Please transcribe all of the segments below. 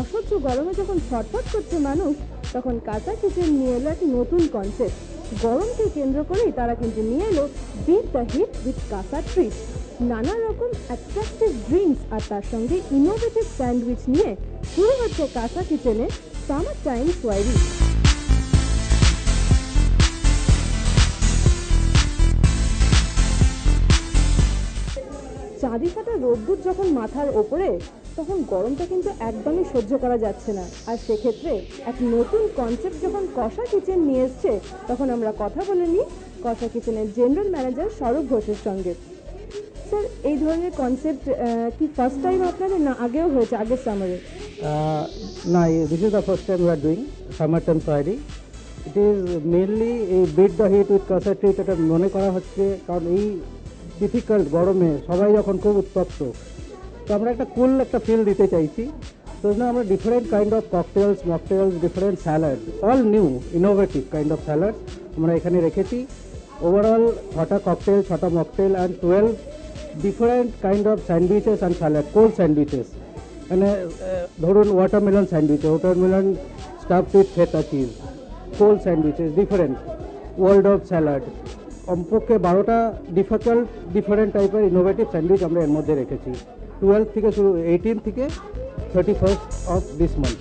অসহ্য গরমে যখন ছটফট করছে মানুষ, তখন কাঁচা কিচেন নিয়ে এলো এক নতুন কনসেপ্ট। গরমকে কেন্দ্র করেই তারা কিন্তু নিয়ে এলো বিট দ্য হিট উইথ কাঁচা ট্রিট। নানা রকম অ্যাট্রাকটিভ ড্রিঙ্কস আর তার সঙ্গে ইনোভেটিভ স্যান্ডউইচ নিয়ে শুরু হচ্ছে কাঁচা কিচেনের সামার টাইম সোয়ারি। চাঁদি ফাটা রোদ্দুর যখন মাথার ওপরে, তখন গরমটা কিন্তু একদমই সহ্য করা যাচ্ছে না। আর সেক্ষেত্রে এক নতুন কনসেপ্ট যখন কষা কিচেন নিয়ে এসছে, তখন আমরা কথা বলে নিই কষা কিচেনের জেনারেল ম্যানেজার স্বরূপ ঘোষের সঙ্গে। স্যার, এই ধরনের কনসেপ্ট কি ফার্স্ট টাইম আপনাদের, না আগেও হয়েছে আগের সামারে? না, this is the first time we are doing summertime Soiree. It is mainly a beat the heat with Casa treat. এটা মনে করা হচ্ছে কারণ এই ডিফিকাল্ট গরমে সবাই যখন খুব উত্তপ্ত, তো আমরা একটা কুল একটা ফিল দিতে চাইছি। তো আমরা different kind of cocktails, mocktails, different salad, all new innovative kind of salad আমরা এখানে রেখেছি। ওভারঅল 6টা ককটেল, 6টা mocktail and 12 different kind of sandwiches and salad, cold sandwiches. মানে ধরুন watermelon sandwich, watermelon stuffed with feta cheese, cold sandwiches, different world of salad, কমপক্ষে 12টা different টাইপের ইনোভেটিভ স্যান্ডউইচ আমরা এর মধ্যে রেখেছি। 12 থেকে শুরু, 18 থেকে 31st অফ দিস মান্থ।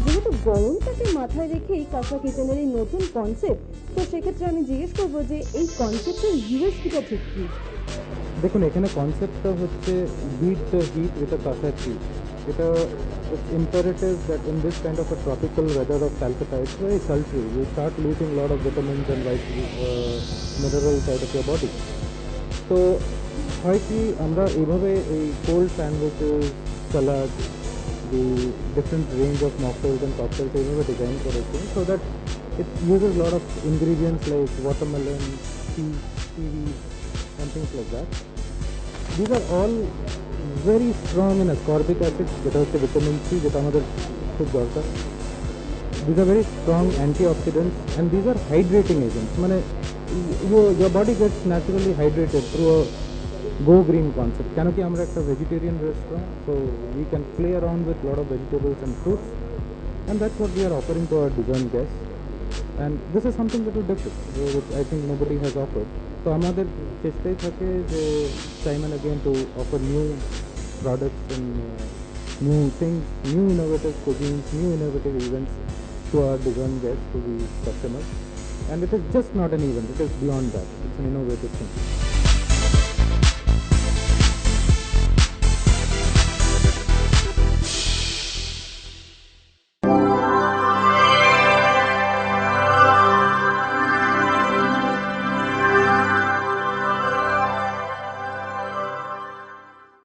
যেহেতু গরমটাকে মাথায় রেখেই কাঁচা কিচেনের এই নতুন কনসেপ্ট, তো সেক্ষেত্রে আমি জিজ্ঞেস করবো যে এই কনসেপ্টের ইউএসপিটা ঠিক কি? দেখুন, এখানে কনসেপ্টটা হচ্ছে beat the heat with a কাঁচা ট্রিট। এটা it's imperative that in this kind of a tropical weather of Calcutta, it's very sultry. You start losing a lot of vitamins and minerals out of your body. So হয় কি আমরা এইভাবে এই cold sandwiches, salad, the different range of mocktails and cocktails এইভাবে design করেছি so that it uses a lot of ingredients like watermelon, kiwi and things like that. These are all very strong in ascorbic acid, যেটা হচ্ছে vitamin C, যেটা আমাদের খুব দরকার। These are very strong antioxidants and these are hydrating agents. মানে your body gets naturally hydrated through a go green concept. কেন কি আমরা একটা vegetarian restaurant, so we can play around with a lot of vegetables and fruits, and that's what we are offering to our discerning guests. And this is something that is different, which I think nobody has offered. So আমাদের চেষ্টাই থাকে যে time and again to offer new products and new things, new innovative cuisines, new innovative events to our discerning guests, to the customers. And it is just not an event, it is beyond that. It's an innovative thing.